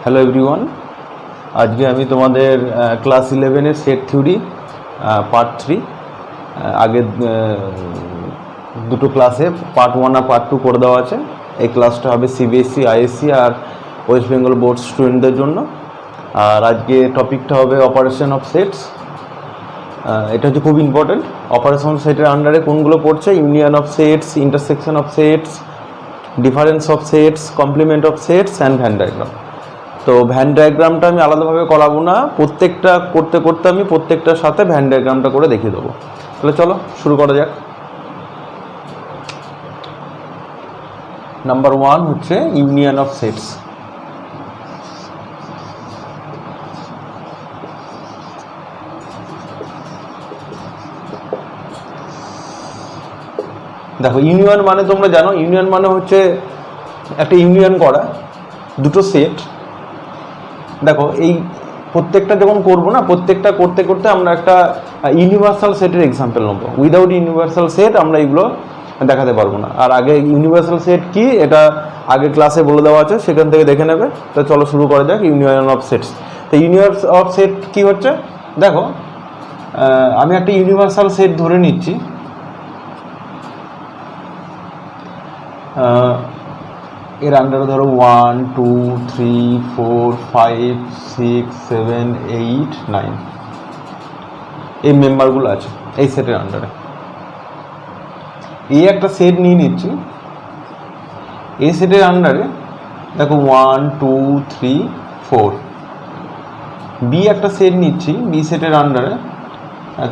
Hello everyone, আজকে আমি তোমাদের ক্লাস 11-এর সেট থিওরি পার্ট 3 আগে দুটো ক্লাসে পার্ট 1 আর পার্ট 2 করে দেওয়া আছে। এই ক্লাসটা হবে সিবিএসসি, আইএসসি আর ওয়েস্ট বেঙ্গল বোর্ড স্টুডেন্টদের জন্য। আর আজকে টপিকটা হবে অপারেশন অফ সেটস। এটা হচ্ছে খুব ইম্পর্টেন্ট। অপারেশন সেটের আন্ডারে কোনগুলো পড়ছে? Union of sets, intersection of sets, difference of sets, complement of sets and Venn diagram. তো ভ্যান ডায়াগ্রামটা আমি আলাদাভাবে করাবো না, প্রত্যেকটা করতে করতে আমি প্রত্যেকটার সাথে ভ্যান ডায়াগ্রামটা করে দেখিয়ে দেবো। তাহলে চলো শুরু করা যাক। নাম্বার 1 হচ্ছে ইউনিয়ন অফ সেটস। দেখো, ইউনিয়ন মানে তোমরা জানো, ইউনিয়ন মানে হচ্ছে একটা ইউনিয়ন করা দুটো সেট। দেখো, এই প্রত্যেকটা যখন করবো না, প্রত্যেকটা করতে করতে আমরা একটা ইউনিভার্সাল সেটের এক্সাম্পল নেবো। উইদাউট ইউনিভার্সাল সেট আমরা এগুলো দেখাতে পারবো না। আর আগে ইউনিভার্সাল সেট কি এটা আগে ক্লাসে বলে দেওয়া আছে, সেখান থেকে দেখে নেবে। তো চলো শুরু করা যাক ইউনিয়ন অফ সেটস। তো ইউনিয়ন অফ সেট কি হচ্ছে? দেখো, আমি একটা ইউনিভার্সাল সেট ধরে নিচ্ছি। এর আন্ডারে ধরো 1 2 3 4 5 6 7 8 9 এই মেম্বারগুলো আছে এই সেটের আন্ডারে। এই একটা সেট নিয়ে নিচ্ছি। এই সেটের আন্ডারে দেখো 1 2 3 4। বি একটা সেট নিচ্ছি, বি সেটের আন্ডারে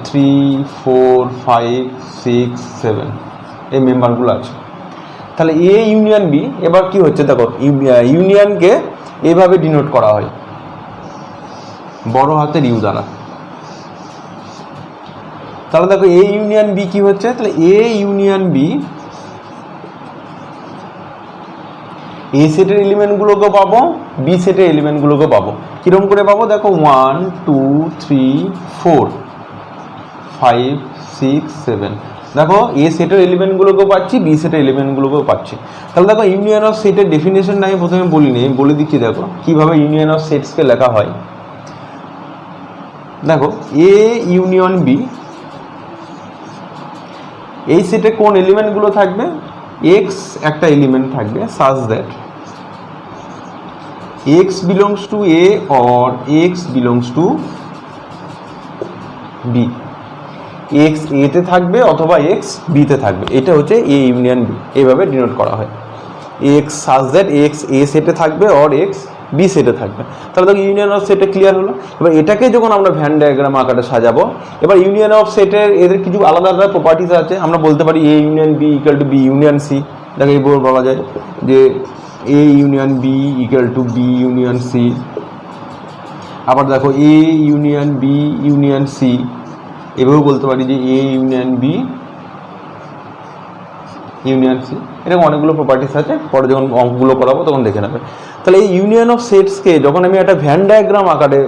3 4 5 6 7 এই মেম্বারগুলো আছে। তাহলে এ ইউনিয়ন বি এবার কি হচ্ছে? দেখো, ইউনিয়নকে এইভাবে ডিনোট করা হয় বড় হাতের ইউ দ্বারা। তাহলে দেখো, এ ইউনিয়ন বি কি হচ্ছে? তাহলে এ ইউনিয়ন বি এ সেটের এলিমেন্টগুলোকে পাবো, বি সেটের এলিমেন্টগুলোকে পাবো। কিরকম করে পাবো? দেখো 1 2 3 4 5 6 7। দেখো, এ সেটের এলিমেন্টগুলোকেও পাচ্ছি, বি সেটের এলিমেন্টগুলোকেও পাচ্ছি। তাহলে দেখো, ইউনিয়ন অফ সেটের ডেফিনেশনটা আমি প্রথমে বলিনি, বলে দিচ্ছি। দেখো কীভাবে ইউনিয়ন অফ সেটসকে লেখা হয়। দেখো, এ ইউনিয়ন বি, এই সেটে কোন এলিমেন্টগুলো থাকবে? এক্স একটা এলিমেন্ট থাকবে such that x belongs to A or x belongs to B. X এতে থাকবে অথবা এক্স বিতে থাকবে। এটা হচ্ছে এ ইউনিয়ন বি, এইভাবে ডিনোট করা হয়। X such that x A সেটে থাকবে অর এক্স বি সেটে থাকবে। তাহলে দেখো, ইউনিয়ন অফ সেটে ক্লিয়ার হলো। এবার এটাকে যখন আমরা ভ্যান ডায়াগ্রাম আকারে সাজাবো, এবার ইউনিয়ন অফ সেটের এদের কিছু আলাদা আলাদা প্রপার্টিস আছে। আমরা বলতে পারি A union B equal to B union C. দেখো, এই বলা যায় যে A union B equal to B union C. আবার দেখো, A union B union C, এভাবেও বলতে পারি যে A union B union C. এরকম অনেকগুলো প্রপার্টিস আছে, পরে যখন অঙ্কগুলো করাবো তখন দেখে নেবে। তাহলে এই ইউনিয়ন অফ সেটসকে যখন আমি একটা ভ্যান ডায়াগ্রাম আকারে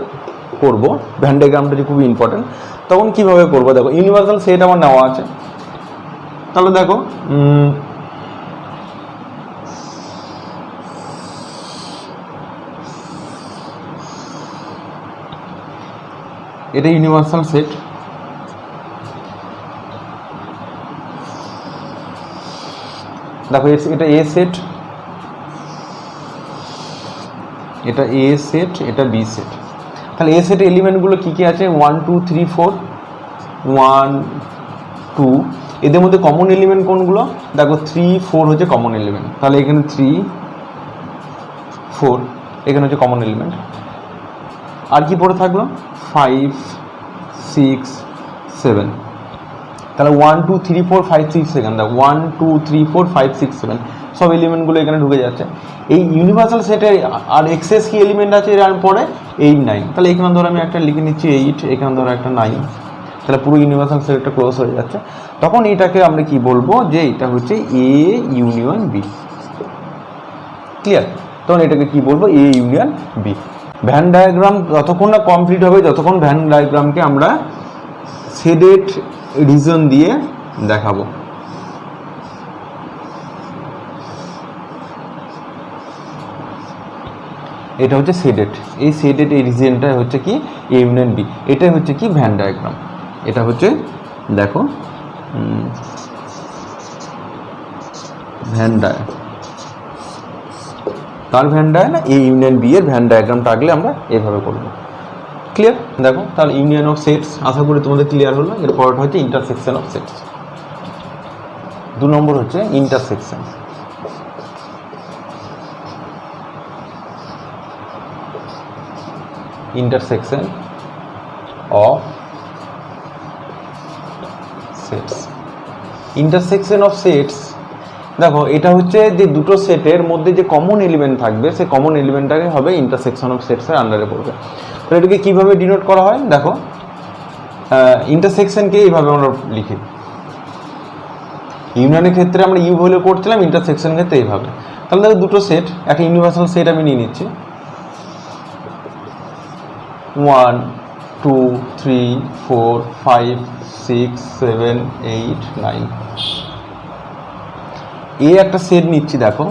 করব, ভ্যান ডায়াগ্রামটা যে খুবই ইম্পর্টেন্ট, তখন কীভাবে করবো? দেখো, ইউনিভার্সাল সেট আমার নেওয়া আছে। তাহলে দেখো, এটা ইউনিভার্সাল সেট। দেখো, এটা এ সেট, এটা এ সেট, এটা বি সেট। তাহলে এ সেটের এলিমেন্টগুলো কী কী আছে? 1 2 3 4 1 2। এদের মধ্যে কমন এলিমেন্ট কোনগুলো? দেখো, 3 4 হচ্ছে কমন এলিমেন্ট। তাহলে এখানে 3 4 এখানে হচ্ছে কমন এলিমেন্ট। আর কি পড়ে থাকলো? 5 6 7। তাহলে 1 2 3 4 5 6 7। দেখো, 1 2 3 4 5 6 7 সব এলিমেন্টগুলো এখানে ঢুকে যাচ্ছে। এই ইউনিভার্সাল সেটে আর এক্সেস কি এলিমেন্ট আছে এর পরে? 8 9। তাহলে এখানে ধরো আমি একটা লিখে নিচ্ছি 8, এখানে ধরো একটা 9। তাহলে পুরো ইউনিভার্সাল সেটটা ক্লোজ হয়ে যাচ্ছে। তখন এটাকে আমরা কি বলবো? যে এটা হচ্ছে এ ইউনিয়ন বি। ক্লিয়ার? তখন এটাকে কি বলবো? A union B. Venn diagram যতক্ষণ না কমপ্লিট হবে, যতক্ষণ ভ্যান ডায়াগ্রামকে আমরা শেডেড রিজন দিয়ে দেখাবো। এটা হচ্ছে শেডেড, এই শেডেড এই রিজিয়নটা হচ্ছে কি এ ইউনিয়ন বি, এটাই হচ্ছে কি ভ্যান ডায়াগ্রাম। এটা হচ্ছে দেখো ভ্যান ডায়া, তার ভ্যান ডায়া না এ ইউনিয়ন বি এর ভ্যান ডায়াগ্রামটা আঁকলে আমরা এভাবে করব। ক্লিয়ার? দেখো তাহলে ইউনিয়ন অফ সেটস আশা করি তোমাদের ক্লিয়ার হলো। এরপরটা হচ্ছে ইন্টারসেকশন অফ সেটস। 2 নম্বর হচ্ছে intersection. Intersection of sets. Intersection of sets দেখো এটা হচ্ছে যে দুটো সেটের মধ্যে যে কমন এলিমেন্ট থাকবে সেই কমন এলিমেন্টটাকে হবে ইন্টারসেকশন অফ সেটসের আন্ডারে পড়বে। তো এটাকে কীভাবে ডিনোট করা হয় দেখো, ইন্টারসেকশনকে এইভাবে আমরা লিখি, ইউনিয়নের ক্ষেত্রে আমরা ইউ ভ্যালু করছিলাম, ইন্টারসেকশন ক্ষেত্রে এইভাবে। তাহলে দেখো দুটো সেট, একটা ইউনিভার্সাল সেট আমি নিয়ে নিচ্ছি, 1 2 3 4 5 6 7 8 9। এ একটা সেট নিচ্ছি দেখো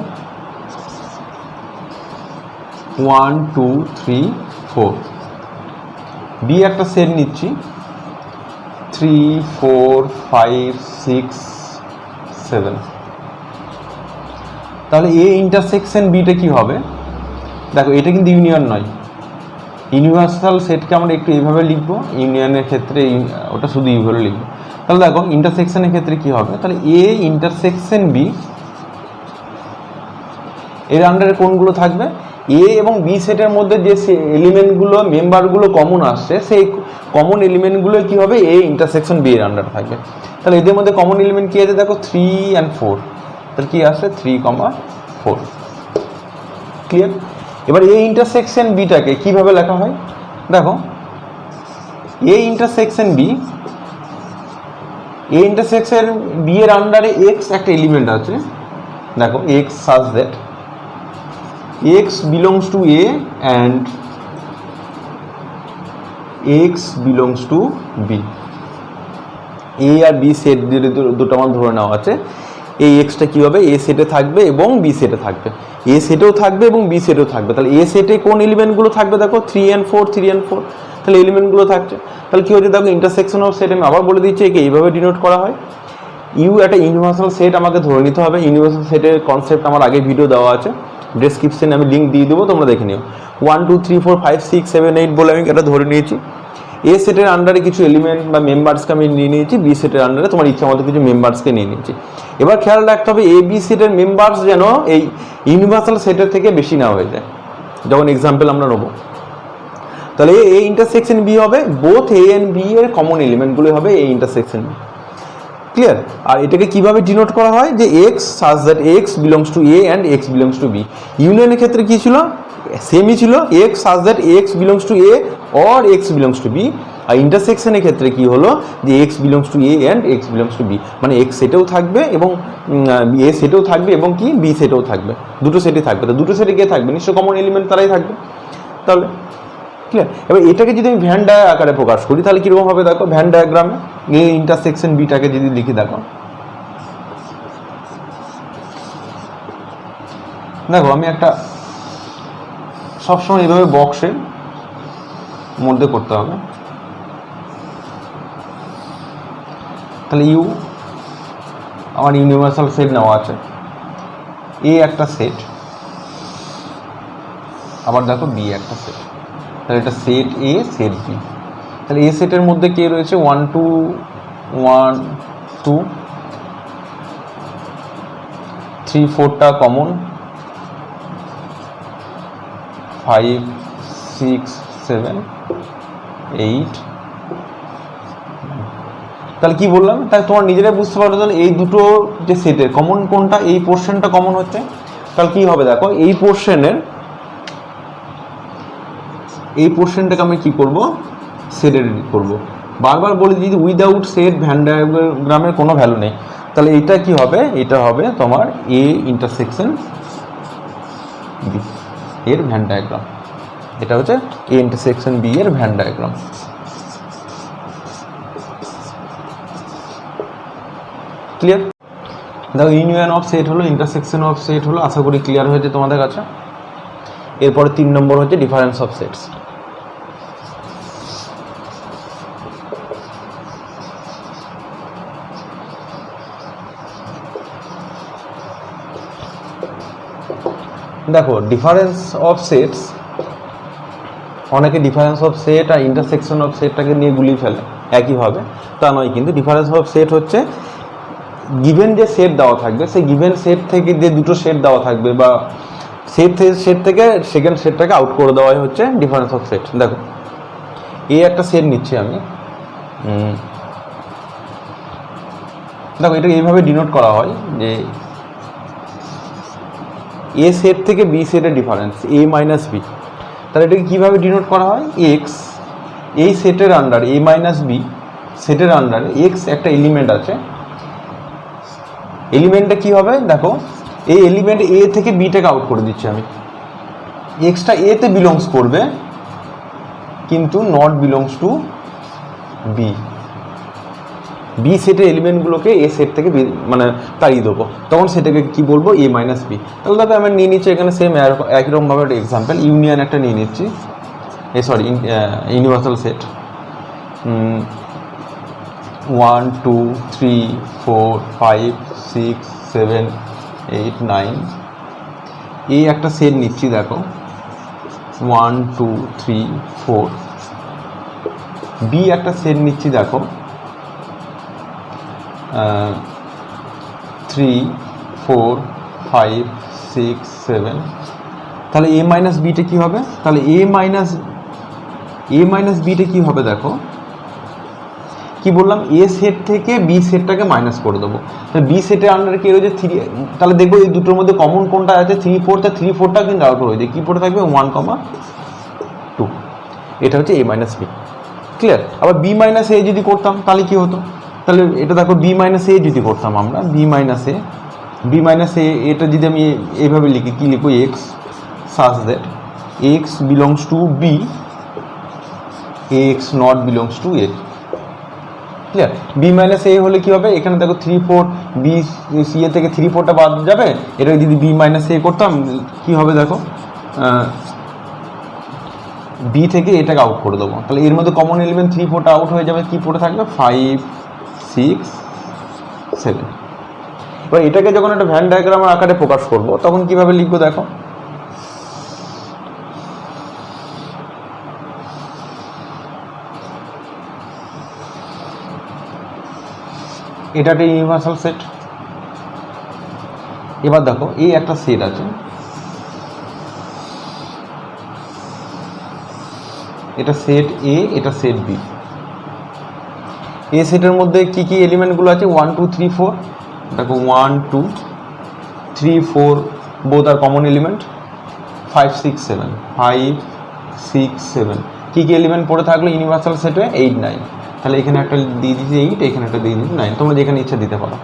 1 2 3 4। বি একটা সেট নিচ্ছি 3 4 5 6 7। তাহলে এ ইন্টারসেকশন বিটা কি হবে দেখো, এটা কিন্তু ইউনিয়ন নয়, ইউনিভার্সাল সেটকে আমরা একটু এইভাবে লিখবো, ইউনিয়নের ক্ষেত্রে ওটা শুধু ইউভাবে লিখবো। তাহলে দেখো ইন্টারসেকশনের ক্ষেত্রে কি হবে, তাহলে এ ইন্টারসেকশন বি এর আন্ডারে কোনগুলো থাকবে, এ এবং বি সেটের মধ্যে যে এলিমেন্টগুলো মেম্বারগুলো কমন আসছে সেই কমন এলিমেন্টগুলো কি হবে এ ইন্টারসেকশন বি এর আন্ডারে থাকবে। তাহলে এদের মধ্যে কমন এলিমেন্ট কি আছে দেখো 3 and 4, তাহলে কি আসছে 3, 4। ক্লিয়ার? এবার এ ইন্টারসেকশন বিটাকে কিভাবে লেখা হয় দেখো, A intersection B, A intersection B এর আন্ডারে এক্স একটা এলিমেন্ট আছে দেখো, x such that x belongs to A and x belongs to B। A আর B সেট দুটো আমার ধরে নেওয়া আছে, এই এক্সটা কী হবে এ সেটে থাকবে এবং বি সেটে থাকবে, এ সেটেও থাকবে এবং বি সেটেও থাকবে। তাহলে এ সেটে কোন এলিমেন্টগুলো থাকবে দেখো 3 and 4, 3 and 4, তাহলে এলিমেন্টগুলো থাকছে। তাহলে কী হচ্ছে দেখো ইন্টারসেকশন অফ সেট আমি আবার বলে দিচ্ছি, একে এইভাবে ডিনোট করা হয়। ইউ একটা ইউনিভার্সাল সেট আমাকে ধরে নিতে হবে, ইউনিভার্সাল সেটের কনসেপ্ট আমার আগে ভিডিও দেওয়া আছে, ডেসক্রিপশনে আমি লিঙ্ক দিয়ে দেবো, তোমরা দেখে নিও। 1 2 3 4 5 6 7 8 বলে আমি এটা ধরে নিয়েছি। এ সেটের আন্ডারে কিছু এলিমেন্ট বা মেম্বার্সকে আমি নিয়ে নিয়েছি, বি সেটের আন্ডারে তোমার ইচ্ছা মতো কিছু মেম্বার্সকে নিয়ে নিয়েছি। এবার খেয়াল রাখতে হবে এ বি সেটের মেম্বার্স যেন এই ইউনিভার্সাল সেটের থেকে বেশি না হয়ে যায়। যখন এক্সাম্পল আমরা নেবো, তাহলে এ ইন্টারসেকশন বি হবে বোথ এ এন্ড বি এর কমন এলিমেন্টগুলো হবে এ ইন্টারসেকশন বি। ক্লিয়ার? আর এটাকে কিভাবে ডিনোট করা হয় যে x such that x belongs to A and x belongs to B. ইউনিয়নের ক্ষেত্রে কী ছিল, সেমই ছিল, x such that x belongs to A or x belongs to B. আর ইন্টারসেকশনের ক্ষেত্রে কী হলো যে x belongs to A and x belongs to B, মানে এক্স সেটেও থাকবে এবং এ সেটেও থাকবে এবং কি বি সেটেও থাকবে, দুটো সেটই থাকবে। তো দুটো সেটে কে থাকবে নিশ্চয় কমন এলিমেন্ট তারাই থাকবে। তাহলে ক্লিয়ার? এবার এটাকে যদি আমি ভ্যান ডায়া আকারে প্রকাশ করি তাহলে কীরকম হবে দেখো, ভ্যান ডায়াগ্রামে এ ইন্টারসেকশন বিটাকে যদি লিখি দেখো, দেখো আমি একটা সবসময় এইভাবে বক্সের মধ্যে করতে হবে। তাহলে ইউ আমার ইউনিভার্সাল সেট নেওয়া আছে, এ একটা সেট, আবার দেখো বি একটা সেট, তাহলে এটা সেট এ সেট বি। তাহলে এ সেটের মধ্যে কে রয়েছে 1 2 1 2 3 4টা কমন, 5 6 7 8। তাহলে কি বললাম, তাহলে তোমার নিজেরাই বুঝতে পারো তাহলে এই দুটো যে সেটের কমন কোনটা, এই পোর্শনটা কমন হচ্ছে। তাহলে কি হবে দেখো, এই পোর্শনটাকে আমি কি করব সেটের করব। বারবার বলে দিই উইদাউট সেট ভ্যান ডায়াগ্রামের কোনো ভ্যালু নেই। তাহলে এটা কি হবে, এটা হবে তোমার এ ইন্টারসেকশন বি এর ভ্যান ডায়াগ্রাম। এটা হচ্ছে এ ইন্টারসেকশন বি এর ভ্যান ডায়াগ্রাম। ক্লিয়ার? দেখো ইউনিয়ন অফ সেট হলো, ইন্টারসেকশন অফ সেট হলো, আশা করি ক্লিয়ার হয়েছে তোমাদের কাছে। এরপরে 3 নম্বর হচ্ছে ডিফারেন্স অফ সেটস। দেখো ডিফারেন্স অফ সেটস, অনেকে ডিফারেন্স অফ সেট আর ইন্টারসেকশন অফ সেটটাকে নিয়ে গুলিয়ে ফেলে একইভাবে, তা নয় কিন্তু। ডিফারেন্স অফ সেট হচ্ছে গিভেন যে সেট দেওয়া থাকবে সেই গিভেন সেট থেকে যে দুটো সেট দেওয়া থাকবে বা সেট থেকে সেকেন্ড সেটটাকে আউট করে দেওয়াই হচ্ছে ডিফারেন্স অফ সেট। দেখো এই একটা সেট নিচ্ছি আমি, দেখো এটা এইভাবে ডিনোট করা হয় যে এ সেট থেকে বি সেটের ডিফারেন্স এ মাইনাস বি। তাহলে এটাকে কীভাবে ডিনোট করা হয়, এক্স এই সেটের আন্ডার এ মাইনাস বি সেটের আন্ডারে এক্স একটা এলিমেন্ট আছে, এলিমেন্টটা কী হবে দেখো, এই এলিমেন্ট এ থেকে বিটাকে আউট করে দিচ্ছি আমি। এক্সটা এতে বিলংস করবে কিন্তু not belongs to B. B সেটের এলিমেন্টগুলোকে এ সেট থেকে মানে তাড়িয়ে দেবো, তখন সেটাকে কি বলবো, এ মাইনাস বি। তাহলে দেখো আমি নিয়ে নিচ্ছি এখানে সেম একই রকমভাবে একটা এক্সাম্পল, ইউনিয়ন একটা নিয়ে নিচ্ছি, ইউনিভার্সাল সেট 1 2 3 4 5 6 7 8 9, এই একটা সেট নিচ্ছি দেখো 1 2 3 4। বি একটা সেট নিচ্ছি দেখো 3 4 5 6 7। তাহলে এ মাইনাস বিটা কী হবে, তাহলে এ মাইনাস বিটা কী হবে দেখো, কি বললাম, এ সেট থেকে বি সেটটাকে মাইনাস করে দেবো। তাহলে বি সেটের আন্ডারে কী রয়েছে 3, তাহলে দেখবো এই দুটোর মধ্যে কমন কোনটা আছে 3 4, তা 3 4টা কিন্তু আউট হয়ে যায়, কী পড়ে থাকবে 1 2। এটা হচ্ছে এ মাইনাস বি, ক্লিয়ার। আবার বি মাইনাস এ যদি করতাম তাহলে কী হতো, তাহলে এটা দেখো বি মাইনাস এ যদি করতাম আমরা, বি মাইনাস এ এটা যদি আমি এইভাবে লিখি, কী লিখবো, x such that x belongs to B, x not belongs to A, clear. B minus A হলে কী হবে, এখানে দেখো 3 4, বি সি এ থেকে 3 4টা বাদ যাবে, এটা যদি বি মাইনাস এ করতাম কী হবে দেখো, বি থেকে এটাকে আউট করে দেবো। তাহলে এর মধ্যে কমন এলিমেন্ট 3 4টা আউট হয়ে যাবে, কী পড়ে থাকবে 5 6 7। এবার এটাকে যখন একটা ভ্যান ডায়াগ্রামের আকারে প্রকাশ করব তখন কিভাবে লিখবো দেখো, এটা একটা ইউনিভার্সাল সেট। এবার দেখো এই একটা সেট আছে, এটা সেট এ, এটা সেট বি। এ সেটের মধ্যে কি কি এলিমেন্টগুলো আছে 1 2 3 4, দেখো 1 2 3 4 বোথ আর কমন এলিমেন্ট, 5 6 7 5 6 7 কী কী এলিমেন্ট পড়ে থাকলো ইউনিভার্সাল সেটে 8 9। তাহলে এখানে একটা দিয়ে দিচ্ছি 8, এখানে একটা দিয়ে দিচ্ছি 9, তোমরা যেখানে ইচ্ছা দিতে পারো।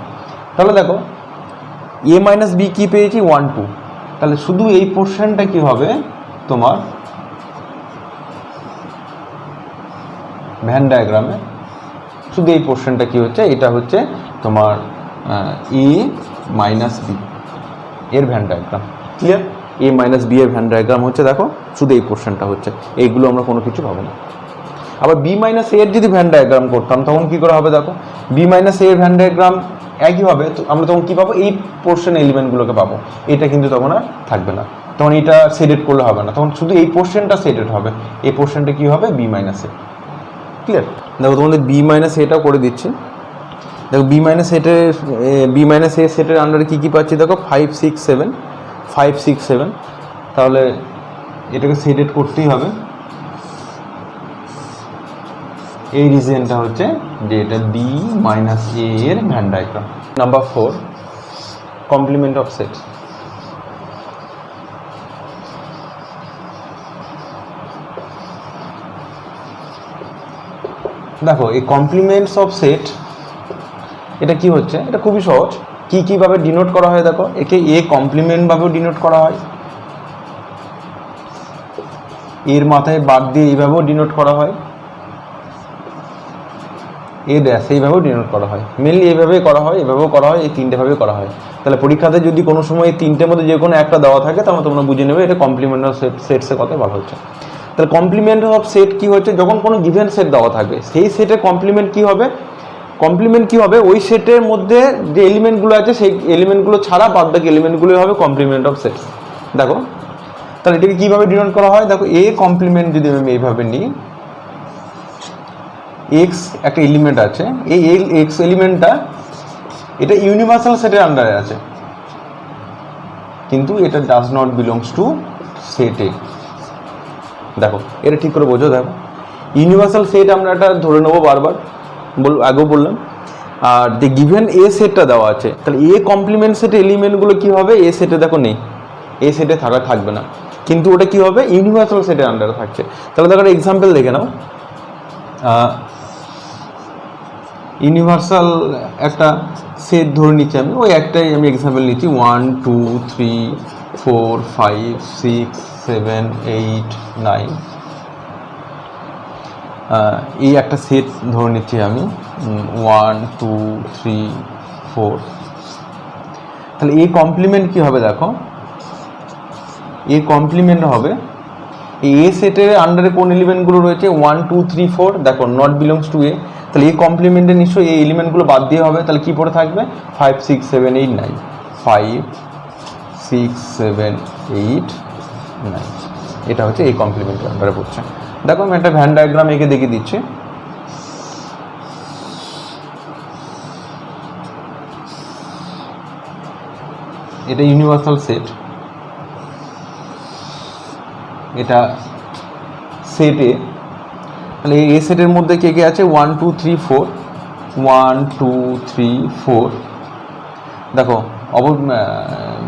তাহলে দেখো এ মাইনাস বি কী পেয়েছি 1 2, তাহলে শুধু এই পোর্শনটা কী হবে তোমার ভ্যান ডায়াগ্রামে, শুধু এই পোর্শনটা কী হচ্ছে, এটা হচ্ছে তোমার এ মাইনাস বি এর ভ্যান ডায়াগ্রাম, ক্লিয়ার। এ মাইনাস বি এর ভ্যান ডায়াগ্রাম হচ্ছে দেখো শুধু এই পোর্শনটা হচ্ছে, এইগুলো আমরা কোনো কিছু পাবো না। আবার বি মাইনাস এর যদি ভ্যান ডায়াগ্রাম করতাম তখন কী করে হবে দেখো, বি মাইনাস এর ভ্যান ডায়াগ্রাম একই হবে, তো আমরা তখন কী পাবো, এই পোর্শন এলিমেন্টগুলোকে পাবো, এটা কিন্তু তখন আর থাকবে না, তখন এটা সেডেড করলে হবে না, তখন শুধু এই পোর্শনটা সেডেড হবে, এই পোর্শনটা কী হবে বি মাইনাস এ, ক্লিয়ার। দেখো তোমাদের বি মাইনাস এটাও করে দিচ্ছি, দেখো বি মাইনাস এ সেটের আন্ডারে কী কী পাচ্ছি দেখো 5 6 7 5 6 7। তাহলে এটাকে সেডেড করতেই হবে, এই রিজনটা হচ্ছে যে এটা বি মাইনাস এ এর Venn diagram. Number 4 complement of set. দেখো এই কমপ্লিমেন্টস অফ সেট এটা কি হচ্ছে, এটা খুবই সহজ। কীভাবে ডিনোট করা হয় দেখো, একে এ কমপ্লিমেন্টভাবেও ডিনোট করা হয়, এর মাথায় বাদ দিয়ে এইভাবেও ডিনোট করা হয়, এ ড্যাশ এইভাবেও ডিনোট করা হয়, মেনলি এইভাবেই করা হয়, এভাবেও করা হয়, এই তিনটেভাবেই করা হয়। তাহলে পরীক্ষাতে যদি কোনো সময় এই তিনটের মধ্যে যে কোনো একটা দেওয়া থাকে তাহলে তোমরা বুঝে নেবে এটা কমপ্লিমেন্ট অফ সেটসের কথা বলা হচ্ছে। তাহলে কমপ্লিমেন্ট অফ সেট কী হচ্ছে, যখন কোনো গিভেন সেট দেওয়া থাকবে সেই সেটের কমপ্লিমেন্ট কী হবে, কমপ্লিমেন্ট কী হবে, ওই সেটের মধ্যে যে এলিমেন্টগুলো আছে সেই এলিমেন্টগুলো ছাড়া বাদ বাকি এলিমেন্টগুলোই হবে কমপ্লিমেন্ট অফ সেটস। দেখো তাহলে এটাকে কীভাবে ডিনোট করা হয়, দেখো এ কমপ্লিমেন্ট যদি আমি এইভাবে নিই, এক্স একটা এলিমেন্ট আছে, এই এক্স এলিমেন্টটা এটা ইউনিভার্সাল সেটের আন্ডারে আছে, কিন্তু এটা does not belongs to set A. দেখো এটা ঠিক করে বোঝো। দেখো ইউনিভার্সাল সেট আমরা এটা ধরে নেবো বারবার, আগেও বললাম। আর যে গিভেন এ সেটটা দেওয়া আছে, তাহলে এ কমপ্লিমেন্ট সেটের এলিমেন্টগুলো কী হবে, এ সেটে দেখো নেই, এ সেটে থাকবে না, কিন্তু ওটা কী হবে ইউনিভার্সাল সেটের আন্ডারে থাকছে। তাহলে দেখো একটা এক্সাম্পল দেখে নাও, ইউনিভার্সাল একটা সেট ধরে নিচ্ছি আমি, ওই একটাই আমি এক্সাম্পল নিচ্ছি 1 2 3 4 5 6 7 8 9, এই একটা সেট ধরে নিচ্ছি আমি 1 2 3 4। তাহলে এই কমপ্লিমেন্ট কী হবে, দেখো এই কমপ্লিমেন্ট হবে এই এ সেটের আন্ডারে কোন এলিমেন্টগুলো রয়েছে 1 2 3 4, দেখো নট বিলংস টু এ, তাহলে এই কমপ্লিমেন্টে নিশ্চয়ই এই এলিমেন্টগুলো বাদ দিয়ে হবে, তাহলে কী পড়ে থাকবে 5 6 7 8 9, 5 6 7 8 9, এটা হচ্ছে এই কমপ্লিমেন্টের আন্ডারে পড়ছে। দেখো আমি একটা ভ্যান ডায়াগ্রাম এঁকে দেখিয়ে দিচ্ছি। এটা ইউনিভার্সাল সেট, এটা সেট এ, তাহলে এই সেটের মধ্যে কে কে আছে 1 2 3 4, 1 2 3 4। দেখো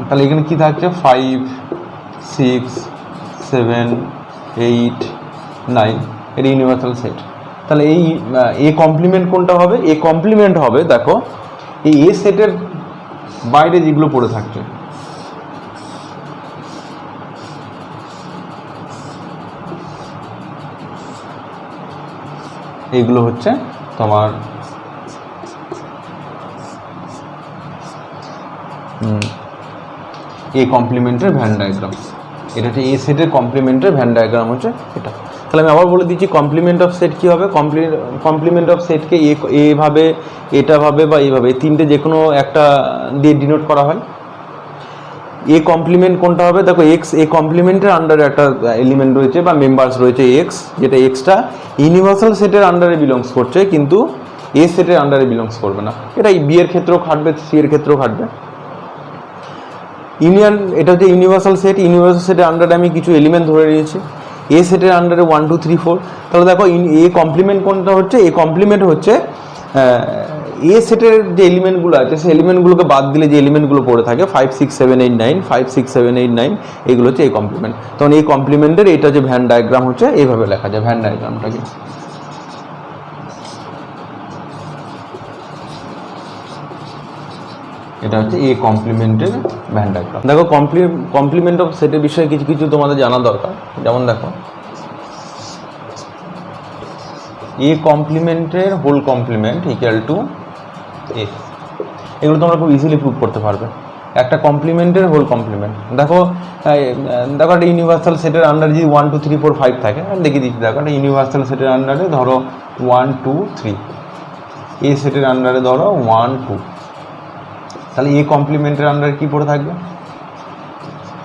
তাহলে এখানে কি থাকছে 5 6 7 8 9, এটা ইউনিভার্সাল সেট। তাহলে এই এ কমপ্লিমেন্ট কোনটা হবে, এ কমপ্লিমেন্ট হবে দেখো এই এ সেটের বাইরে যেগুলো পড়ে থাকছে, এগুলো হচ্ছে তোমার এ কমপ্লিমেন্টের ভ্যান ডায়াগ্রাম। এটা হচ্ছে এ সেটের কমপ্লিমেন্টের ভ্যান ডায়াগ্রাম হচ্ছে এটা। তাহলে আমি আবার বলে দিচ্ছি কমপ্লিমেন্ট অফ সেট কী হবে, কমপ্লিমেন্ট অফ সেটকে এভাবে, এটাভাবে বা এইভাবে, এই তিনটে যে কোনো একটা দিয়ে ডিনোট করা হয়। এ কমপ্লিমেন্ট কোনটা হবে, দেখো এক্স এ কমপ্লিমেন্টের আন্ডারে একটা এলিমেন্ট রয়েছে বা মেম্বার্স রয়েছে এক্স, যেটা এক্সটা ইউনিভার্সাল সেটের আন্ডারে বিলংস করছে কিন্তু এ সেটের আন্ডারে বিলংস করবে না। এটা বি এর ক্ষেত্রেও খাটবে, সি এর ক্ষেত্রেও খাটবে। ইউনিয়ন, এটা হচ্ছে ইউনিভার্সাল সেট, ইউনিভার্সাল সেটের আন্ডারে আমি কিছু এলিমেন্ট ধরে নিয়েছি, এ সেটের আন্ডারে 1 2 3 4। তাহলে দেখো এ কমপ্লিমেন্ট কোনটা হচ্ছে, এ কমপ্লিমেন্ট হচ্ছে এ সেটের যে এলিমেন্টগুলো আছে সেই এলিমেন্টগুলোকে বাদ দিলে যে এলিমেন্টগুলো পড়ে থাকে 5 6 7 8 9, 5 6 7 8 9, এগুলো হচ্ছে এই কমপ্লিমেন্ট। তখন এই কমপ্লিমেন্টের এটা যে ভ্যান ডায়াগ্রাম হচ্ছে এইভাবে লেখা যায় ভ্যান ডায়াগ্রামটাকে। এটা হচ্ছে এ কমপ্লিমেন্টের ভ্যান ডায়াগ্রাম। দেখো কমপ্লিমেন্ট অফ সেটের বিষয়ে কিছু কিছু তোমাদের জানা দরকার। যেমন দেখো এ কমপ্লিমেন্টের হোল কমপ্লিমেন্ট ইকুয়াল টু এ, এগুলো তোমরা খুব ইজিলি প্রুভ করতে পারবে। একটা কমপ্লিমেন্টের হোল কমপ্লিমেন্ট, দেখো একটা ইউনিভার্সাল সেটের আন্ডারে যদি 1 2 3 4 5 থাকে, দেখিয়ে দিচ্ছি। দেখো একটা ইউনিভার্সাল সেটের আন্ডারে ধরো 1 2 3, এ সেটের আন্ডারে ধরো 1 2, তাহলে এ কমপ্লিমেন্টের আন্ডারে কী পড়ে থাকবে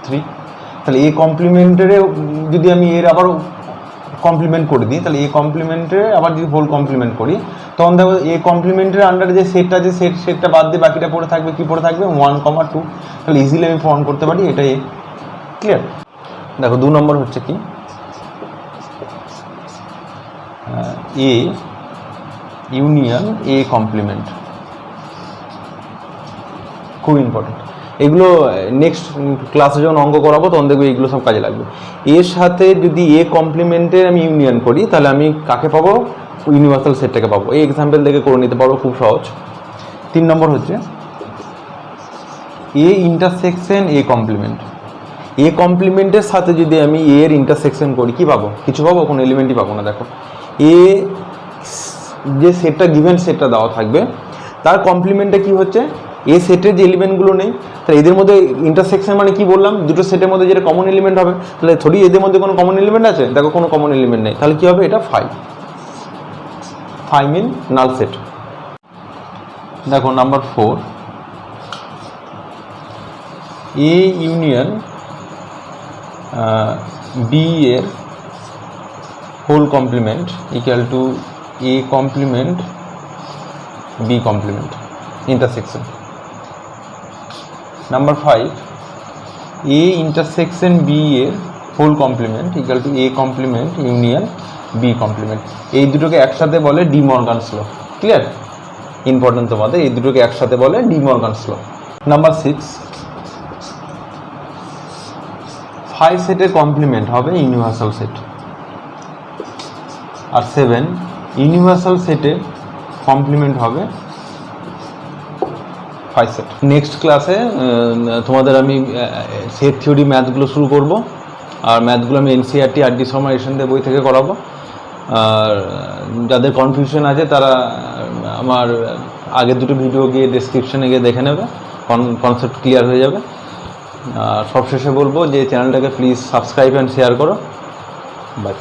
3। তাহলে এ কমপ্লিমেন্টারে যদি আমি এর আবার কমপ্লিমেন্ট করে দিই, তাহলে এ কমপ্লিমেন্টে আবার যদি হোল কমপ্লিমেন্ট করি তখন দেখো এ কমপ্লিমেন্টের আন্ডারে যে সেটটা আছে সেটটা বাদ দিয়ে বাকিটা পড়ে থাকবে, কি পড়ে থাকবে 1 2। তাহলে ইজিলি আমি প্রমাণ করতে পারি এটা এ। ক্লিয়ার? দেখো 2 নম্বর হচ্ছে কি এ ইউনিয়ন এ কমপ্লিমেন্ট, খুব ইম্পর্টেন্ট। এগুলো নেক্সট ক্লাসে যখন অঙ্ক করাবো তখন দেখবো এগুলো সব কাজে লাগবে। এর সাথে যদি এ কমপ্লিমেন্টের আমি ইউনিয়ন করি তাহলে আমি কাকে পাবো, ইউনিভার্সাল সেটটাকে পাবো। এই এক্সাম্পল দেখে করে নিতে পারবো, খুব সহজ। 3 নম্বর হচ্ছে এ ইন্টারসেকশন এ কমপ্লিমেন্ট। এ কমপ্লিমেন্টের সাথে যদি আমি এর ইন্টারসেকশন করি কি পাবো, কিছু পাবো, কোনো এলিমেন্টই পাবো না। দেখো এ যে সেটটা গিভেন সেটটা দেওয়া থাকবে তার কমপ্লিমেন্টে কি হচ্ছে, এ সেটের যে এলিমেন্টগুলো নেই তাহলে এদের মধ্যে ইন্টারসেকশন মানে কি বললাম, দুটো সেটের মধ্যে যেটা কমন এলিমেন্ট হবে, তাহলে থোড়ি এদের মধ্যে কোনো কমন এলিমেন্ট আছে, দেখো কোনো কমন এলিমেন্ট নেই, তাহলে কি হবে, এটা ফাই মিন নাল সেট। দেখো নাম্বার 4, এ ইউনিয়ন বি এর whole complement equal to A complement B complement intersection. Number 5, A intersection B এর whole complement equal to A complement union B complement. এই দুটোকে একসাথে বলে De Morgan's law. Clear? Important তোমাদের, এই দুটোকে একসাথে বলে De Morgan's law. Number 6, phi সেটের কমপ্লিমেন্ট হবে ইউনিভার্সাল সেট। আর 7, ইউনিভার্সাল সেটের কমপ্লিমেন্ট হবে ফাই সেট। নেক্সট ক্লাসে তোমাদের আমি সেট থিওরি ম্যাথগুলো শুরু করব, আর ম্যাথগুলো আমি এনসিইআরটি আর ডি শর্মা এশনদের বই থেকে করাবো। আর যাদের কনফিউশন আছে তারা আমার আগের দুটো ভিডিও গিয়ে ডেসক্রিপশনে গিয়ে দেখে নেবে, কনসেপ্ট ক্লিয়ার হয়ে যাবে। আর সবশেষে বলবো যে চ্যানেলটাকে প্লিজ সাবস্ক্রাইব অ্যান্ড শেয়ার করো। বাই।